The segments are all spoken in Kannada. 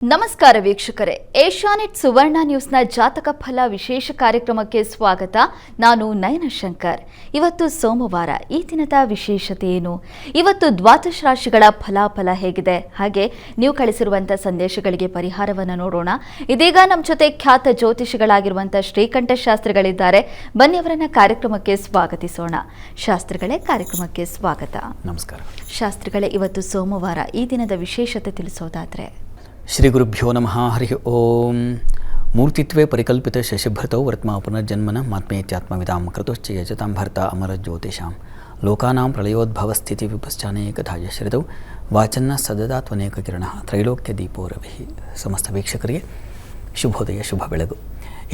ನಮಸ್ಕಾರ ವೀಕ್ಷಕರೇ, ಏಷ್ಯಾನೆಟ್ ಸುವರ್ಣ ನ್ಯೂಸ್ನ ಜಾತಕ ಫಲ ವಿಶೇಷ ಕಾರ್ಯಕ್ರಮಕ್ಕೆ ಸ್ವಾಗತ. ನಾನು ನಯನ ಶಂಕರ್. ಇವತ್ತು ಸೋಮವಾರ. ಈ ದಿನದ ವಿಶೇಷತೆ ಏನು? ಇವತ್ತು ದ್ವಾದಶ ರಾಶಿಗಳ ಫಲಾಫಲ ಹೇಗಿದೆ? ಹಾಗೆ ನೀವು ಕಳಿಸಿರುವಂಥ ಸಂದೇಶಗಳಿಗೆ ಪರಿಹಾರವನ್ನು ನೋಡೋಣ. ಇದೀಗ ನಮ್ಮ ಜೊತೆ ಖ್ಯಾತ ಜ್ಯೋತಿಷಿಗಳಾಗಿರುವಂಥ ಶ್ರೀಕಂಠ ಶಾಸ್ತ್ರಿಗಳಿದ್ದಾರೆ. ಬನ್ನಿ ಅವರನ್ನ ಕಾರ್ಯಕ್ರಮಕ್ಕೆ ಸ್ವಾಗತಿಸೋಣ. ಶಾಸ್ತ್ರಿಗಳೇ, ಕಾರ್ಯಕ್ರಮಕ್ಕೆ ಸ್ವಾಗತ. ನಮಸ್ಕಾರ. ಶಾಸ್ತ್ರಿಗಳೇ, ಇವತ್ತು ಸೋಮವಾರ. ಈ ದಿನದ ವಿಶೇಷತೆ ತಿಳಿಸೋದಾದ್ರೆ? ಶ್ರೀ ಗುರುಭ್ಯೋ ನಮಃ. ಹರಿ ಓಂ. ಮೂರ್ತಿತ್ವೇ ಪರಿಕಲ್ಪಿತ ಶಶಿಭೃತೌ ವರ್ತ್ಮಾ ಪುನರ್ಜನ್ಮನ ಮಾತ್ಮೇತ್ಯಾತ್ಮವಿದಾಂ ಕೃತಶ್ಚ ಯಜತಾಂ ಭರ್ತ ಅಮರ ಜ್ಯೋತಿಷಾಂ ಲೋಕಾನಾಂ ಪ್ರಳಯೋದ್ಭವ ಸ್ಥಿತಿ ವಿಪಶ್ಚಾನೇಕಧಾಯ ಶ್ರಿತೌ ವಾಚನ್ನ ಸದದಾತ್ವನೇಕ ಕಿರಣ ತ್ರೈಲೋಕ್ಯ ದೀಪೋ ರವಿ. ಸಮಸ್ತ ವೀಕ್ಷಕರಿಗೆ ಶುಭೋದಯ, ಶುಭ ಬೆಳಗು.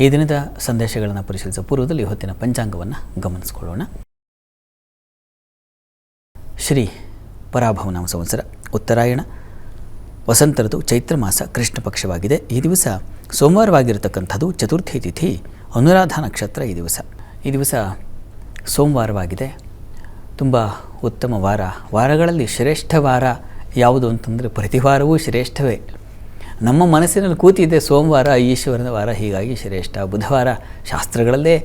ಈ ದಿನದ ಸಂದೇಶಗಳನ್ನು ಪರಿಶೀಲಿಸುವ ಪೂರ್ವದಲ್ಲಿ ಹೊತ್ತಿನ ಪಂಚಾಂಗವನ್ನು ಗಮನಿಸಿಕೊಳ್ಳೋಣ. ಶ್ರೀ ಪರಾಭವನಾಮ ಸಂವತ್ಸರ ಉತ್ತರಾಯಣ ವಸಂತ ಋತು ಚೈತ್ರ ಮಾಸ ಕೃಷ್ಣ ಪಕ್ಷವಾಗಿದೆ. ಈ ದಿವಸ ಸೋಮವಾರವಾಗಿರತಕ್ಕಂಥದ್ದು. ಚತುರ್ಥಿ ತಿಥಿ, ಅನುರಾಧ ನಕ್ಷತ್ರ. ಈ ದಿವಸ ಸೋಮವಾರವಾಗಿದೆ. ತುಂಬ ಉತ್ತಮ ವಾರ. ವಾರಗಳಲ್ಲಿ ಶ್ರೇಷ್ಠ ವಾರ ಯಾವುದು ಅಂತಂದರೆ ಪ್ರತಿ ವಾರವೂ ಶ್ರೇಷ್ಠವೇ. ನಮ್ಮ ಮನಸ್ಸಿನಲ್ಲಿ ಕೂತಿದೆ ಸೋಮವಾರ ಈಶ್ವರನ ವಾರ, ಹೀಗಾಗಿ ಶ್ರೇಷ್ಠ. ಬುಧವಾರ ಶಾಸ್ತ್ರಗಳಲ್ಲೇ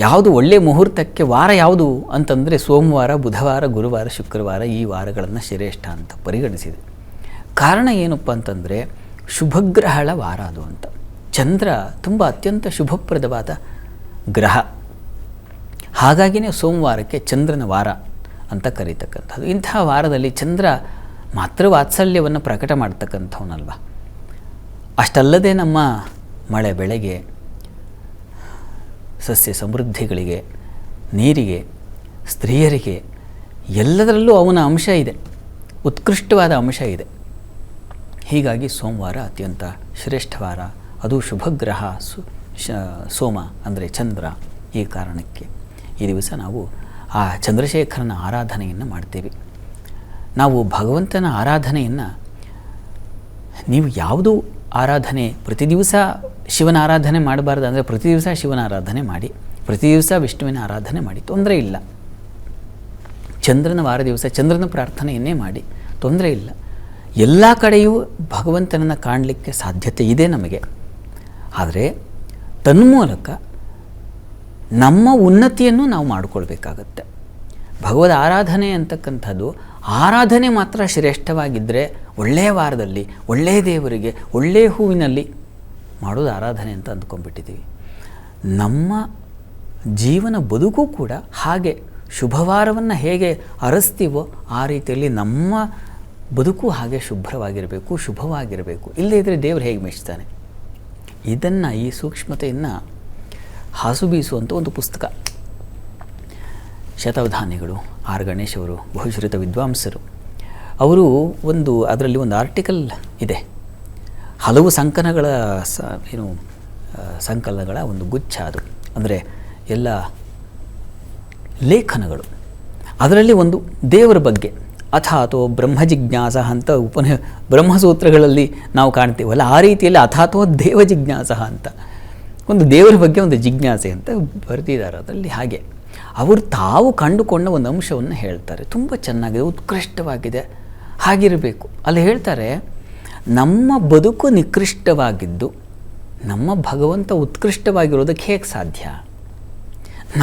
ಯಾವುದು ಒಳ್ಳೆಯ ಮುಹೂರ್ತಕ್ಕೆ ವಾರ ಯಾವುದು ಅಂತಂದರೆ ಸೋಮವಾರ, ಬುಧವಾರ, ಗುರುವಾರ, ಶುಕ್ರವಾರ ಈ ವಾರಗಳನ್ನು ಶ್ರೇಷ್ಠ ಅಂತ ಪರಿಗಣಿಸಿದೆ. ಕಾರಣ ಏನಪ್ಪ ಅಂತಂದರೆ ಶುಭಗ್ರಹಗಳ ವಾರ ಅದು ಅಂತ. ಚಂದ್ರ ತುಂಬ ಅತ್ಯಂತ ಶುಭಪ್ರದವಾದ ಗ್ರಹ. ಹಾಗಾಗಿಯೇ ಸೋಮವಾರಕ್ಕೆ ಚಂದ್ರನ ವಾರ ಅಂತ ಕರೀತಕ್ಕಂಥದ್ದು. ಇಂತಹ ವಾರದಲ್ಲಿ ಚಂದ್ರ ಮಾತೃವಾತ್ಸಲ್ಯವನ್ನು ಪ್ರಕಟ ಮಾಡ್ತಕ್ಕಂಥವನಲ್ವ. ಅಷ್ಟಲ್ಲದೆ ನಮ್ಮ ಮಳೆ ಬೆಳೆಗೆ, ಸಸ್ಯ ಸಮೃದ್ಧಿಗಳಿಗೆ, ನೀರಿಗೆ, ಸ್ತ್ರೀಯರಿಗೆ ಎಲ್ಲದರಲ್ಲೂ ಅವನ ಅಂಶ ಇದೆ, ಉತ್ಕೃಷ್ಟವಾದ ಅಂಶ ಇದೆ. ಹೀಗಾಗಿ ಸೋಮವಾರ ಅತ್ಯಂತ ಶ್ರೇಷ್ಠವಾರ. ಅದು ಶುಭಗ್ರಹ ಸೋಮ ಅಂದರೆ ಚಂದ್ರ. ಈ ಕಾರಣಕ್ಕೆ ಈ ದಿವಸ ನಾವು ಆ ಚಂದ್ರಶೇಖರನ ಆರಾಧನೆಯನ್ನು ಮಾಡ್ತೀವಿ. ನಾವು ಭಗವಂತನ ಆರಾಧನೆಯನ್ನು, ನೀವು ಯಾವುದು ಆರಾಧನೆ ಪ್ರತಿ ದಿವಸ ಶಿವನ ಆರಾಧನೆ ಮಾಡಬಾರ್ದು ಅಂದರೆ ಪ್ರತಿ ದಿವಸ ಶಿವನ ಆರಾಧನೆ ಮಾಡಿ, ಪ್ರತಿ ದಿವಸ ವಿಷ್ಣುವಿನ ಆರಾಧನೆ ಮಾಡಿ, ತೊಂದರೆ ಇಲ್ಲ. ಚಂದ್ರನ ವಾರ ದಿವಸ ಚಂದ್ರನ ಪ್ರಾರ್ಥನೆಯನ್ನೇ ಮಾಡಿ, ತೊಂದರೆ ಇಲ್ಲ. ಎಲ್ಲ ಕಡೆಯೂ ಭಗವಂತನನ್ನು ಕಾಣಲಿಕ್ಕೆ ಸಾಧ್ಯತೆ ಇದೆ ನಮಗೆ. ಆದರೆ ತನ್ಮೂಲಕ ನಮ್ಮ ಉನ್ನತಿಯನ್ನು ನಾವು ಮಾಡಿಕೊಳ್ಬೇಕಾಗತ್ತೆ. ಭಗವದ್ ಆರಾಧನೆ ಅಂತಕ್ಕಂಥದ್ದು ಆರಾಧನೆ ಮಾತ್ರ ಶ್ರೇಷ್ಠವಾಗಿದ್ದರೆ ಒಳ್ಳೆಯ ವಾರದಲ್ಲಿ ಒಳ್ಳೆಯ ದೇವರಿಗೆ ಒಳ್ಳೆಯ ಹೂವಿನಲ್ಲಿ ಮಾಡೋದು ಆರಾಧನೆ ಅಂತ ಅಂದ್ಕೊಂಡ್ಬಿಟ್ಟಿದ್ದೀವಿ. ನಮ್ಮ ಜೀವನ ಬದುಕು ಕೂಡ ಹಾಗೆ ಶುಭವಾರವನ್ನು ಹೇಗೆ ಅರಸ್ತೀವೋ ಆ ರೀತಿಯಲ್ಲಿ ನಮ್ಮ ಬದುಕು ಹಾಗೆ ಶುಭ್ರವಾಗಿರಬೇಕು, ಶುಭವಾಗಿರಬೇಕು. ಇಲ್ಲದೇ ಇದ್ದರೆ ದೇವರು ಹೇಗೆ ಮೆಚ್ತಾನೆ? ಇದನ್ನು, ಈ ಸೂಕ್ಷ್ಮತೆಯನ್ನು ಹಾಸು ಬೀಸುವಂಥ ಒಂದು ಪುಸ್ತಕ. ಶತಾವಧಾನಿಗಳು ಆರ್ ಗಣೇಶ್ ಅವರು ಬಹುಶ್ರುತ ವಿದ್ವಾಂಸರು. ಅವರು ಅದರಲ್ಲಿ ಒಂದು ಆರ್ಟಿಕಲ್ ಇದೆ. ಹಲವು ಸಂಕಲನಗಳ ಒಂದು ಗುಚ್ಛ ಅದು. ಅಂದರೆ ಎಲ್ಲ ಲೇಖನಗಳು. ಅದರಲ್ಲಿ ಒಂದು ದೇವರ ಬಗ್ಗೆ, ಅಥಾತೋ ಬ್ರಹ್ಮ ಜಿಜ್ಞಾಸ ಅಂತ ಬ್ರಹ್ಮಸೂತ್ರಗಳಲ್ಲಿ ನಾವು ಕಾಣ್ತೀವಲ್ಲ, ಆ ರೀತಿಯಲ್ಲಿ ಅಥಾತೋ ದೇವ ಜಿಜ್ಞಾಸ ಅಂತ ಒಂದು ದೇವರ ಬಗ್ಗೆ ಒಂದು ಜಿಜ್ಞಾಸೆ ಅಂತ ಬರೆದಿದ್ದಾರೆ. ಅದರಲ್ಲಿ ಹಾಗೆ ಅವರು ತಾವು ಕಂಡುಕೊಂಡ ಒಂದು ಅಂಶವನ್ನು ಹೇಳ್ತಾರೆ. ತುಂಬ ಚೆನ್ನಾಗಿದೆ, ಉತ್ಕೃಷ್ಟವಾಗಿದೆ, ಹಾಗಿರಬೇಕು. ಅಲ್ಲಿ ಹೇಳ್ತಾರೆ, ನಮ್ಮ ಬದುಕು ನಿಕೃಷ್ಟವಾಗಿದ್ದು ನಮ್ಮ ಭಗವಂತ ಉತ್ಕೃಷ್ಟವಾಗಿರೋದಕ್ಕೆ ಹೇಗೆ ಸಾಧ್ಯ?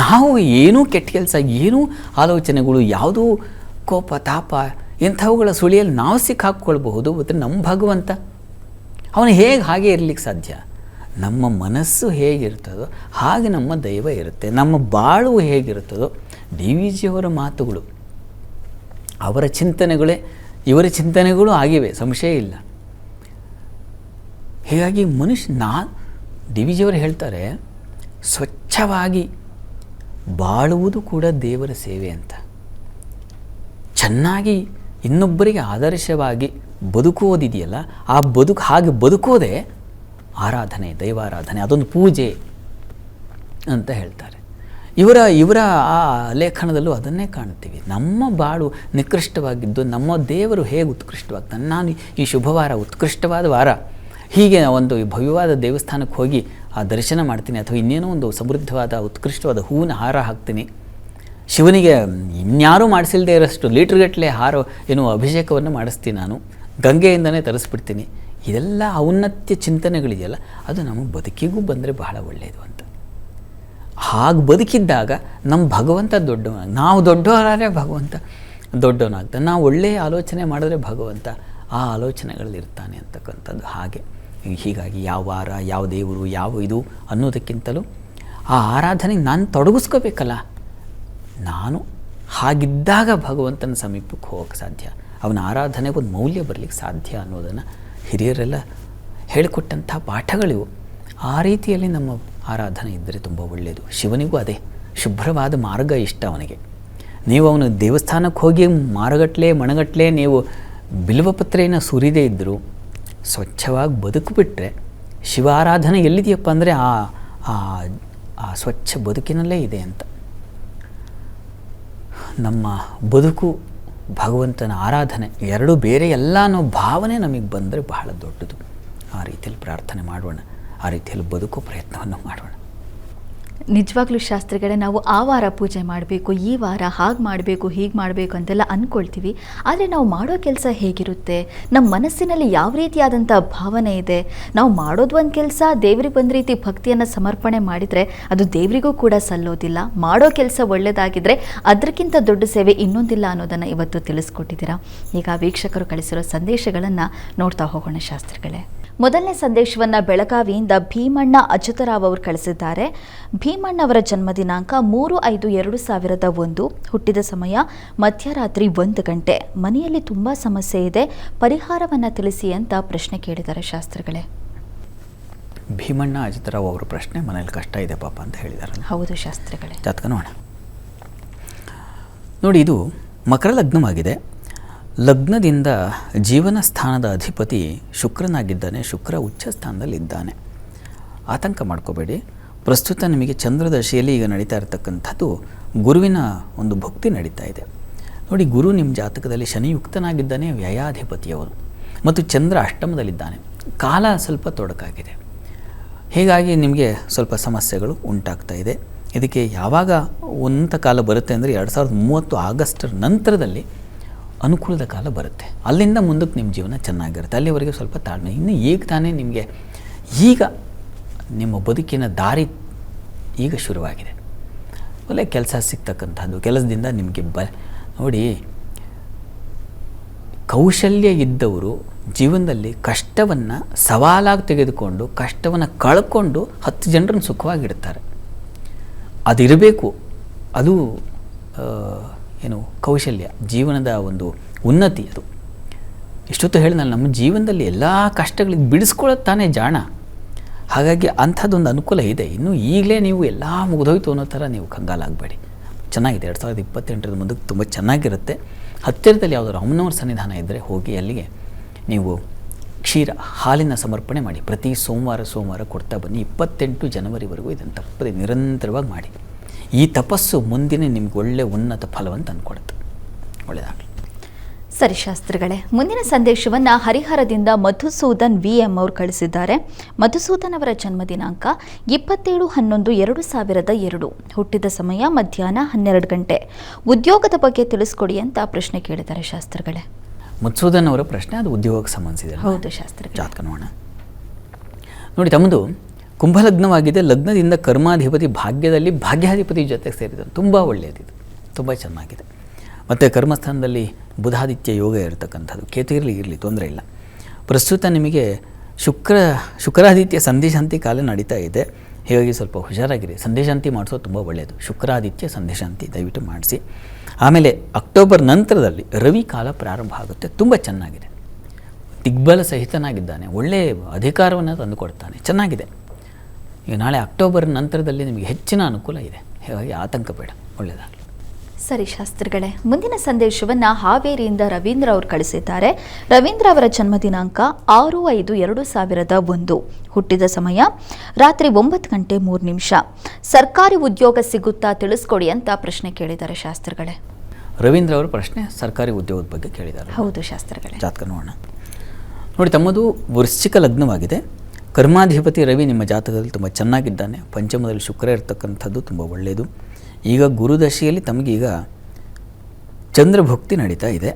ನಾವು ಏನೂ ಕೆಟ್ಟ ಕೆಲಸ, ಏನೂ ಆಲೋಚನೆಗಳು, ಯಾವುದೂ ಕೋಪ, ತಾಪ ಇಂಥವುಗಳ ಸುಳಿಯಲ್ಲಿ ನಾವು ಸಿಕ್ಕಾಕ್ಕೊಳ್ಬಹುದು. ಮತ್ತು ನಮ್ಮ ಭಗವಂತ ಅವನು ಹೇಗೆ ಹಾಗೆ ಇರಲಿಕ್ಕೆ ಸಾಧ್ಯ? ನಮ್ಮ ಮನಸ್ಸು ಹೇಗಿರ್ತದೋ ಹಾಗೆ ನಮ್ಮ ದೈವ ಇರುತ್ತೆ. ನಮ್ಮ ಬಾಳು ಹೇಗಿರುತ್ತದೋ, ಡಿ ವಿ ಜಿಯವರ ಮಾತುಗಳು, ಅವರ ಚಿಂತನೆಗಳೇ ಇವರ ಚಿಂತನೆಗಳು ಆಗಿವೆ, ಸಂಶಯ ಇಲ್ಲ. ಹೀಗಾಗಿ ಡಿ ವಿ ಜಿಯವರು ಹೇಳ್ತಾರೆ, ಸ್ವಚ್ಛವಾಗಿ ಬಾಳುವುದು ಕೂಡ ದೇವರ ಸೇವೆ ಅಂತ. ಚೆನ್ನಾಗಿ ಇನ್ನೊಬ್ಬರಿಗೆ ಆದರ್ಶವಾಗಿ ಬದುಕುವುದಿದೆಯಲ್ಲ, ಆ ಹಾಗೆ ಬದುಕೋದೇ ಆರಾಧನೆ, ದೈವಾರಾಧನೆ, ಅದೊಂದು ಪೂಜೆ ಅಂತ ಹೇಳ್ತಾರೆ. ಇವರ ಆ ಲೇಖನದಲ್ಲೂ ಅದನ್ನೇ ಕಾಣ್ತೀವಿ. ನಮ್ಮ ಬಾಳು ನಿಕೃಷ್ಟವಾಗಿದ್ದು ನಮ್ಮ ದೇವರು ಹೇಗೆ ಉತ್ಕೃಷ್ಟವಾಗ್ತಾನೆ. ನಾನು ಈ ಶುಭವಾರ, ಉತ್ಕೃಷ್ಟವಾದ ವಾರ, ಹೀಗೆ ಒಂದು ಭವ್ಯವಾದ ದೇವಸ್ಥಾನಕ್ಕೆ ಹೋಗಿ ಆ ದರ್ಶನ ಮಾಡ್ತೀನಿ, ಅಥವಾ ಇನ್ನೇನೋ ಒಂದು ಸಮೃದ್ಧವಾದ ಉತ್ಕೃಷ್ಟವಾದ ಹೂವಿನ ಹಾರ ಹಾಕ್ತೀನಿ, ಶಿವನಿಗೆ ಇನ್ಯಾರೂ ಮಾಡಿಸಿಲ್ಲದೆ ಇರೋಷ್ಟು ಲೀಟ್ರ್ಗಟ್ಟಲೆ ಅಭಿಷೇಕವನ್ನು ಮಾಡಿಸ್ತೀನಿ, ನಾನು ಗಂಗೆಯಿಂದನೇ ತರಿಸ್ಬಿಡ್ತೀನಿ. ಇದೆಲ್ಲ ಔನ್ನತ್ಯ ಚಿಂತನೆಗಳಿದೆಯಲ್ಲ ಅದು ನಮ್ಮ ಬದುಕಿಗೂ ಬಂದರೆ ಬಹಳ ಒಳ್ಳೆಯದು ಅಂತ. ಹಾಗೆ ಬದುಕಿದ್ದಾಗ ನಮ್ಮ ಭಗವಂತ ದೊಡ್ಡವ, ನಾವು ದೊಡ್ಡವರಾದರೆ ಭಗವಂತ ದೊಡ್ಡವನಾಗ್ತಾನೆ, ನಾವು ಒಳ್ಳೆಯ ಆಲೋಚನೆ ಮಾಡಿದ್ರೆ ಭಗವಂತ ಆ ಆಲೋಚನೆಗಳಲ್ಲಿರ್ತಾನೆ ಅಂತಕ್ಕಂಥದ್ದು. ಹಾಗೆ ಹೀಗಾಗಿ ಯಾವ ವಾರ, ಯಾವ ದೇವರು, ಯಾವ ಇದು ಅನ್ನೋದಕ್ಕಿಂತಲೂ ಆ ಆರಾಧನೆಗೆ ನಾನು ತೊಡಗಿಸ್ಕೋಬೇಕಲ್ಲ. ನಾನು ಹಾಗಿದ್ದಾಗ ಭಗವಂತನ ಸಮೀಪಕ್ಕೆ ಹೋಗೋಕ್ಕೆ ಸಾಧ್ಯ, ಅವನ ಆರಾಧನೆಗೆ ಒಂದು ಮೌಲ್ಯ ಬರಲಿಕ್ಕೆ ಸಾಧ್ಯ ಅನ್ನೋದನ್ನು ಹಿರಿಯರೆಲ್ಲ ಹೇಳಿಕೊಟ್ಟಂಥ ಪಾಠಗಳಿವು. ಆ ರೀತಿಯಲ್ಲಿ ನಮ್ಮ ಆರಾಧನೆ ಇದ್ದರೆ ತುಂಬ ಒಳ್ಳೆಯದು. ಶಿವನಿಗೂ ಅದೇ ಶುಭ್ರವಾದ ಮಾರ್ಗ ಇಷ್ಟ ಅವನಿಗೆ. ನೀವು ಅವನ ದೇವಸ್ಥಾನಕ್ಕೆ ಹೋಗಿ ಮಾರಗಟ್ಲೆ ಮಣಗಟ್ಲೆ ನೀವು ಬಿಲ್ವಪತ್ರೆಯನ್ನು ಸುರಿದೇ ಇದ್ದರೂ ಸ್ವಚ್ಛವಾಗಿ ಬದುಕಿಬಿಟ್ರೆ ಶಿವ ಆರಾಧನೆ ಎಲ್ಲಿದೆಯಪ್ಪ ಅಂದರೆ ಆ ಸ್ವಚ್ಛ ಬದುಕಿನಲ್ಲೇ ಇದೆ ಅಂತ. ನಮ್ಮ ಬದುಕು ಭಗವಂತನ ಆರಾಧನೆ ಎರಡೂ ಬೇರೆ ಎಲ್ಲ ಅನ್ನೋ ಭಾವನೆ ನಮಗೆ ಬಂದರೆ ಬಹಳ ದೊಡ್ಡದು. ಆ ರೀತಿಯಲ್ಲಿ ಪ್ರಾರ್ಥನೆ ಮಾಡೋಣ, ಆ ರೀತಿಯಲ್ಲಿ ಬದುಕೋ ಪ್ರಯತ್ನವನ್ನು ಮಾಡೋಣ. ನಿಜವಾಗ್ಲೂ ಶಾಸ್ತ್ರಿಗಳೇ, ನಾವು ಆ ವಾರ ಪೂಜೆ ಮಾಡಬೇಕು, ಈ ವಾರ ಹಾಗೆ ಮಾಡಬೇಕು, ಹೀಗೆ ಮಾಡಬೇಕು ಅಂತೆಲ್ಲ ಅಂದ್ಕೊಳ್ತೀವಿ. ಆದರೆ ನಾವು ಮಾಡೋ ಕೆಲಸ ಹೇಗಿರುತ್ತೆ, ನಮ್ಮ ಮನಸ್ಸಿನಲ್ಲಿ ಯಾವ ರೀತಿಯಾದಂಥ ಭಾವನೆ ಇದೆ, ನಾವು ಮಾಡೋದು ಒಂದು ಕೆಲಸ ದೇವ್ರಿಗೆ ಒಂದು ರೀತಿ ಭಕ್ತಿಯನ್ನು ಸಮರ್ಪಣೆ ಮಾಡಿದರೆ ಅದು ದೇವರಿಗೂ ಕೂಡ ಸಲ್ಲೋದಿಲ್ಲ. ಮಾಡೋ ಕೆಲಸ ಒಳ್ಳೆಯದಾಗಿದ್ದರೆ ಅದಕ್ಕಿಂತ ದೊಡ್ಡ ಸೇವೆ ಇನ್ನೊಂದಿಲ್ಲ ಅನ್ನೋದನ್ನು ಇವತ್ತು ತಿಳಿಸ್ಕೊಟ್ಟಿದ್ದೀರಾ. ಈಗ ವೀಕ್ಷಕರು ಕಳಿಸಿರೋ ಸಂದೇಶಗಳನ್ನು ನೋಡ್ತಾ ಹೋಗೋಣ ಶಾಸ್ತ್ರಿಗಳೇ. ಮೊದಲನೇ ಸಂದೇಶವನ್ನು ಬೆಳಗಾವಿಯಿಂದ ಭೀಮಣ್ಣ ಅಚ್ಯುತರಾವ್ ಅವರು ಕಳಿಸಿದ್ದಾರೆ. ಭೀಮಣ್ಣ ಅವರ ಜನ್ಮ ದಿನಾಂಕ 3/5/2001, ಹುಟ್ಟಿದ ಸಮಯ ಮಧ್ಯರಾತ್ರಿ 1 ಗಂಟೆ. ಮನೆಯಲ್ಲಿ ತುಂಬ ಸಮಸ್ಯೆ ಇದೆ, ಪರಿಹಾರವನ್ನು ತಿಳಿಸಿ ಅಂತ ಪ್ರಶ್ನೆ ಕೇಳಿದ್ದಾರೆ ಶಾಸ್ತ್ರಿಗಳೇ. ಭೀಮಣ್ಣ ಅಚ್ಯುತರಾವ್ ಅವರ ಪ್ರಶ್ನೆ, ಮನೇಲಿ ಕಷ್ಟ ಇದೆ ಪಾಪ ಅಂತ ಹೇಳಿದ್ದಾರೆ. ಹೌದು ಶಾಸ್ತ್ರಿಗಳೇ. ಜಾತಕ ನೋಡೋಣ. ನೋಡಿ, ಇದು ಮಕರ ಲಗ್ನವಾಗಿದೆ. ಲಗ್ನದಿಂದ ಜೀವನ ಸ್ಥಾನದ ಅಧಿಪತಿ ಶುಕ್ರನಾಗಿದ್ದಾನೆ. ಶುಕ್ರ ಉಚ್ಚ ಸ್ಥಾನದಲ್ಲಿದ್ದಾನೆ. ಆತಂಕ ಮಾಡ್ಕೋಬೇಡಿ. ಪ್ರಸ್ತುತ ನಿಮಗೆ ಚಂದ್ರದಶೆಯಲ್ಲಿ ಈಗ ನಡೀತಾ ಇರತಕ್ಕಂಥದ್ದು ಗುರುವಿನ ಒಂದು ಭಕ್ತಿ ನಡೀತಾ ಇದೆ. ನೋಡಿ, ಗುರು ನಿಮ್ಮ ಜಾತಕದಲ್ಲಿ ಶನಿಯುಕ್ತನಾಗಿದ್ದಾನೆ, ವ್ಯಯಾಧಿಪತಿಯವರು, ಮತ್ತು ಚಂದ್ರ ಅಷ್ಟಮದಲ್ಲಿದ್ದಾನೆ. ಕಾಲ ಸ್ವಲ್ಪ ತೊಡಕಾಗಿದೆ. ಹೀಗಾಗಿ ನಿಮಗೆ ಸ್ವಲ್ಪ ಸಮಸ್ಯೆಗಳು ಉಂಟಾಗ್ತಾ ಇದೆ. ಇದಕ್ಕೆ ಯಾವಾಗ ಉನ್ನತ ಕಾಲ ಬರುತ್ತೆ ಅಂದರೆ 2030 ಆಗಸ್ಟರ ನಂತರದಲ್ಲಿ ಅನುಕೂಲದ ಕಾಲ ಬರುತ್ತೆ. ಅಲ್ಲಿಂದ ಮುಂದಕ್ಕೆ ನಿಮ್ಮ ಜೀವನ ಚೆನ್ನಾಗಿರುತ್ತೆ. ಅಲ್ಲಿವರೆಗೆ ಸ್ವಲ್ಪ ತಾಳ್ಮೆ. ಇನ್ನು ಈಗ ತಾನೇ ನಿಮಗೆ ಈಗ ನಿಮ್ಮ ಬದುಕಿನ ದಾರಿ ಈಗ ಶುರುವಾಗಿದೆ. ಒಳ್ಳೆ ಕೆಲಸ ಸಿಗ್ತಕ್ಕಂಥದ್ದು, ಕೆಲಸದಿಂದ ನಿಮಗೆ ನೋಡಿ, ಕೌಶಲ್ಯ ಇದ್ದವರು ಜೀವನದಲ್ಲಿ ಕಷ್ಟವನ್ನು ಸವಾಲಾಗಿ ತೆಗೆದುಕೊಂಡು ಕಷ್ಟವನ್ನು ಕಳ್ಕೊಂಡು 10 ಜನರನ್ನು ಸುಖವಾಗಿಡ್ತಾರೆ. ಅದಿರಬೇಕು. ಅದು ಏನು ಕೌಶಲ್ಯ, ಜೀವನದ ಒಂದು ಉನ್ನತಿ. ಅದು ಇಷ್ಟೊತ್ತು ಹೇಳಿದ್ನಲ್ಲ, ನಮ್ಮ ಜೀವನದಲ್ಲಿ ಎಲ್ಲ ಕಷ್ಟಗಳಿಗೆ ಬಿಡಿಸ್ಕೊಳ್ಳೋದು ತಾನೇ ಜಾಣ. ಹಾಗಾಗಿ ಅಂಥದ್ದೊಂದು ಅನುಕೂಲ ಇದೆ. ಇನ್ನು ಈಗಲೇ ನೀವು ಎಲ್ಲ ಮುಗಿದೋಯ್ತು ಅನ್ನೋ ಥರ ನೀವು ಕಂಗಾಲಾಗಬೇಡಿ. ಚೆನ್ನಾಗಿದೆ. 2028 ಮುಂದಕ್ಕೆ ತುಂಬ ಚೆನ್ನಾಗಿರುತ್ತೆ. ಹತ್ತಿರದಲ್ಲಿ ಯಾವುದಾದ್ರು ಅಮ್ಮನವ್ರ ಸನ್ನಿಧಾನ ಇದ್ದರೆ ಹೋಗಿ ಅಲ್ಲಿಗೆ ನೀವು ಕ್ಷೀರ ಹಾಲಿನ ಸಮರ್ಪಣೆ ಮಾಡಿ. ಪ್ರತಿ ಸೋಮವಾರ ಕೊಡ್ತಾ ಬನ್ನಿ. 28 ಜನವರಿವರೆಗೂ ಇದನ್ನು ತಪ್ಪದೆ ನಿರಂತರವಾಗಿ ಮಾಡಿ. ಈ ತಪಸ್ಸು ಮುಂದಿನ ನಿಮ್ಗೆ ಒಳ್ಳೆ ಉನ್ನತ ಫಲವನ್ನು ತಂದುಕೊಡುತ್ತೆ. ಒಳ್ಳೆಯದಾಗಲಿ. ಸರಿ ಶಾಸ್ತ್ರಿಗಳೇ, ಮುಂದಿನ ಸಂದೇಶವನ್ನು ಹರಿಹರದಿಂದ ಮಧುಸೂದನ್ VM ಅವರು ಕಳಿಸಿದ್ದಾರೆ. ಮಧುಸೂದನ್ ಅವರ ಜನ್ಮ ದಿನಾಂಕ 27/11/2002, ಹುಟ್ಟಿದ ಸಮಯ ಮಧ್ಯಾಹ್ನ 12 ಗಂಟೆ. ಉದ್ಯೋಗದ ಬಗ್ಗೆ ತಿಳಿಸ್ಕೊಡಿ ಅಂತ ಪ್ರಶ್ನೆ ಕೇಳಿದ್ದಾರೆ ಶಾಸ್ತ್ರಿಗಳೇ. ಮಧುಸೂದನ್ ಅವರ ಪ್ರಶ್ನೆ ಅದು ಉದ್ಯೋಗಕ್ಕೆ ಸಂಬಂಧಿಸಿದೆ. ಹೌದು ಶಾಸ್ತ್ರಿಗಳೇ. ಜಾತಕ ನೋಡೋಣ. ನೋಡಿ, ತಮ್ಮದು ಕುಂಭಲಗ್ನವಾಗಿದೆ. ಲಗ್ನದಿಂದ ಕರ್ಮಾಧಿಪತಿ ಭಾಗ್ಯದಲ್ಲಿ ಭಾಗ್ಯಾಧಿಪತಿ ಜೊತೆಗೆ ಸೇರಿದ್ದಾನೆ. ತುಂಬ ಒಳ್ಳೆಯದಿದು, ತುಂಬ ಚೆನ್ನಾಗಿದೆ. ಮತ್ತು ಕರ್ಮಸ್ಥಾನದಲ್ಲಿ ಬುಧಾದಿತ್ಯ ಯೋಗ ಇರತಕ್ಕಂಥದ್ದು. ಕೇತು ಇರಲಿ ತೊಂದರೆ ಇಲ್ಲ. ಪ್ರಸ್ತುತ ನಿಮಗೆ ಶುಕ್ರಾದಿತ್ಯ ಸಂಧಿಶಾಂತಿ ಕಾಲ ನಡೀತಾ ಇದೆ. ಹೀಗಾಗಿ ಸ್ವಲ್ಪ ಹುಷಾರಾಗಿರಿ. ಸಂಧಿಶಾಂತಿ ಮಾಡಿಸೋದು ತುಂಬ ಒಳ್ಳೆಯದು. ಶುಕ್ರಾದಿತ್ಯ ಸಂಧಿಶಾಂತಿ ದಯವಿಟ್ಟು ಮಾಡಿಸಿ. ಆಮೇಲೆ ಅಕ್ಟೋಬರ್ ನಂತರದಲ್ಲಿ ರವಿ ಕಾಲ ಪ್ರಾರಂಭ ಆಗುತ್ತೆ. ತುಂಬ ಚೆನ್ನಾಗಿದೆ. ದಿಗ್ಬಲ ಸಹಿತನಾಗಿದ್ದಾನೆ. ಒಳ್ಳೆಯ ಅಧಿಕಾರವನ್ನು ತಂದುಕೊಡ್ತಾನೆ. ಚೆನ್ನಾಗಿದೆ. ಈಗ ನಾಳೆ ಅಕ್ಟೋಬರ್ ನಂತರದಲ್ಲಿ ನಿಮಗೆ ಹೆಚ್ಚಿನ ಅನುಕೂಲ ಇದೆ. ಹೀಗಾಗಿ ಆತಂಕ ಬೇಡ. ಒಳ್ಳೆಯದಾಗಲಿ. ಸರಿ ಶಾಸ್ತ್ರಿಗಳೇ, ಮುಂದಿನ ಸಂದೇಶವನ್ನು ಹಾವೇರಿಯಿಂದ ರವೀಂದ್ರ ಅವರು ಕಳಿಸಿದ್ದಾರೆ. ರವೀಂದ್ರ ಅವರ ಜನ್ಮ ದಿನಾಂಕ 6/5/2001, ಹುಟ್ಟಿದ ಸಮಯ ರಾತ್ರಿ 9 ಗಂಟೆ 3 ನಿಮಿಷ. ಸರ್ಕಾರಿ ಉದ್ಯೋಗ ಸಿಗುತ್ತಾ ತಿಳಿಸ್ಕೊಡಿ ಅಂತ ಪ್ರಶ್ನೆ ಕೇಳಿದ್ದಾರೆ ಶಾಸ್ತ್ರಿಗಳೇ. ರವೀಂದ್ರ ಅವರ ಪ್ರಶ್ನೆ ಸರ್ಕಾರಿ ಉದ್ಯೋಗದ ಬಗ್ಗೆ ಕೇಳಿದ್ದಾರೆ. ಹೌದು ಶಾಸ್ತ್ರಿಗಳೇ. ಜಾತಕ ನೋಡೋಣ. ನೋಡಿ, ತಮ್ಮದು ವೃಶ್ಚಿಕ ಲಗ್ನವಾಗಿದೆ. ಕರ್ಮಾಧಿಪತಿ ರವಿ ನಿಮ್ಮ ಜಾತಕದಲ್ಲಿ ತುಂಬ ಚೆನ್ನಾಗಿದ್ದಾನೆ. ಪಂಚಮದಲ್ಲಿ ಶುಕ್ರ ಇರತಕ್ಕಂಥದ್ದು ತುಂಬ ಒಳ್ಳೆಯದು. ಈಗ ಗುರುದಶೆಯಲ್ಲಿ ತಮಗೀಗ ಚಂದ್ರಭುಕ್ತಿ ನಡೀತಾ ಇದೆ.